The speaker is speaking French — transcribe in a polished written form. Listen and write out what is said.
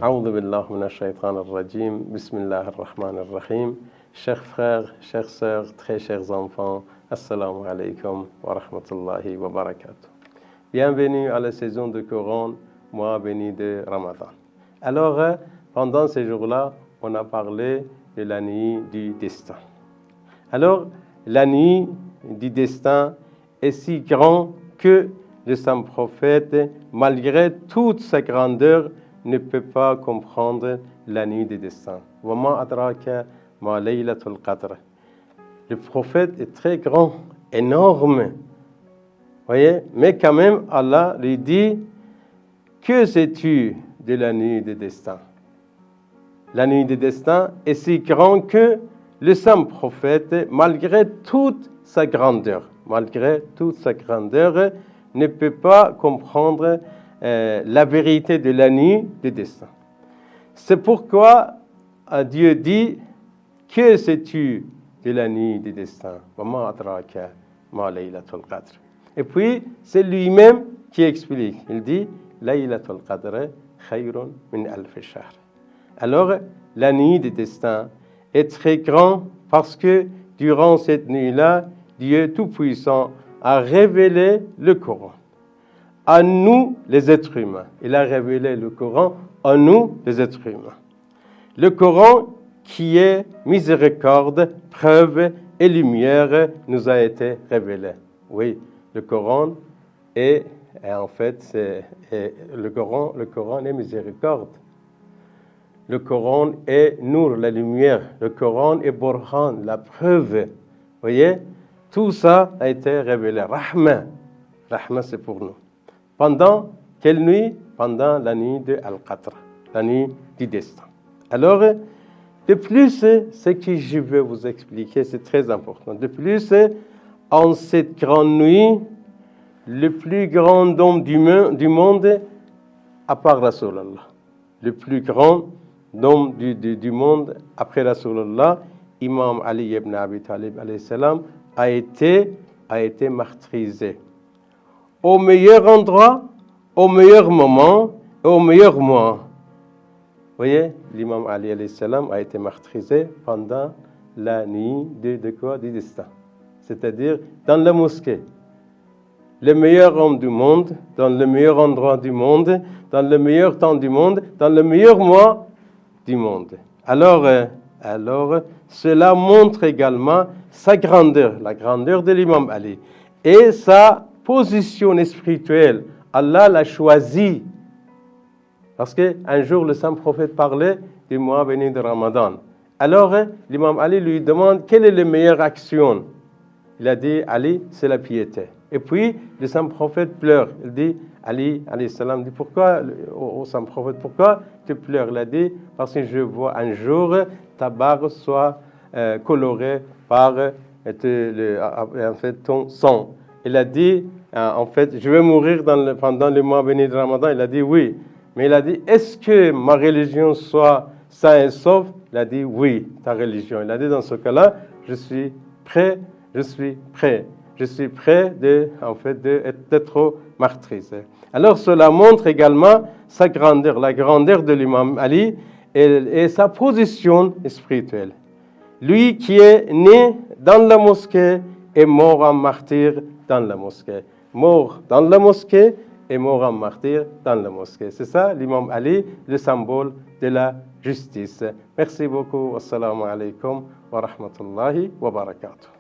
A'udhu billahi minash shaitanir rajim. Bismillahir rahmanir rahim. Chers frères, chères sœurs, très chers enfants, assalamu alaikum wa rahmatullahi wa barakatuh. Bienvenue à la saison de Coran, mois béni de Ramadan. Alors, pendant ces jours-là, on a parlé de la nuit du destin. Alors, la nuit du destin est si grande que le saint prophète, malgré toute sa grandeur, ne peut pas comprendre la nuit du destin. وَمَا أَدْرَاكَ مَا لَيْلَةُ الْقَدْرِ. Le prophète est très grand, énorme. Voyez, mais quand même, Allah lui dit, que sais-tu de la nuit du destin? La nuit du destin est si grande que le saint prophète, malgré toute sa grandeur, ne peut pas comprendre la vérité de la nuit du destin. C'est pourquoi Dieu dit, que sais-tu de la nuit du destin? Et puis, c'est lui-même qui explique. Il dit, Laylatul Qadr khayrun min alf shahr. Alors, la nuit du destin est très grande parce que durant cette nuit-là, Dieu Tout-Puissant a révélé le Coran à nous, les êtres humains. Il a révélé le Coran à nous, les êtres humains. Le Coran qui est miséricorde, preuve et lumière nous a été révélé. Oui, le Coran est, en fait, le Coran est miséricorde. Le Coran est Nour, la lumière. Le Coran est Burhan, la preuve. Vous voyez, tout ça a été révélé. Rahma, c'est pour nous. Pendant quelle nuit? Pendant la nuit de Al-Qadr, la nuit du destin. Alors, de plus, ce que je veux vous expliquer, c'est très important. De plus, en cette grande nuit, le plus grand homme du monde, à part Rasulallah, le plus grand homme du monde, après Rasulallah, Imam Ali ibn Abi Talib, alayhi salam, a été martyrisé. Au meilleur endroit, au meilleur moment, et au meilleur mois. Vous voyez, l'imam Ali alayhi salam a été martyrisé pendant la nuit de quoi? Du destin. C'est-à-dire dans la mosquée. Le meilleur homme du monde, dans le meilleur endroit du monde, dans le meilleur temps du monde, dans le meilleur mois du monde. Alors, cela montre également sa grandeur, la grandeur de l'imam Ali. Et sa position spirituelle, Allah l'a choisi. Parce qu'un jour, le saint prophète parlait du mois béni de Ramadan. Alors, l'imam Ali lui demande quelle est la meilleure action. Il a dit, Ali, c'est la piété. Et puis, le saint prophète pleure. Il dit, Ali, alayhi salam, dit, pourquoi, au saint prophète, pourquoi tu pleures? Il a dit, parce que je vois un jour ta barbe soit colorée par en fait, ton sang. Il a dit, en fait, je vais mourir pendant le mois béni de Ramadan. Il a dit oui. Mais il a dit, est-ce que ma religion soit saine et sauve? Il a dit oui, ta religion. Il a dit, dans ce cas-là, je suis prêt d'être martyrisé. Alors, cela montre également sa grandeur, la grandeur de l'imam Ali et sa position spirituelle. Lui qui est né dans la mosquée est mort en martyr dans la mosquée. Mort dans la mosquée et mort en martyr dans la mosquée. C'est ça, l'imam Ali, le symbole de la justice. Merci beaucoup. Assalamu alaikum wa rahmatullahi wa barakatuh.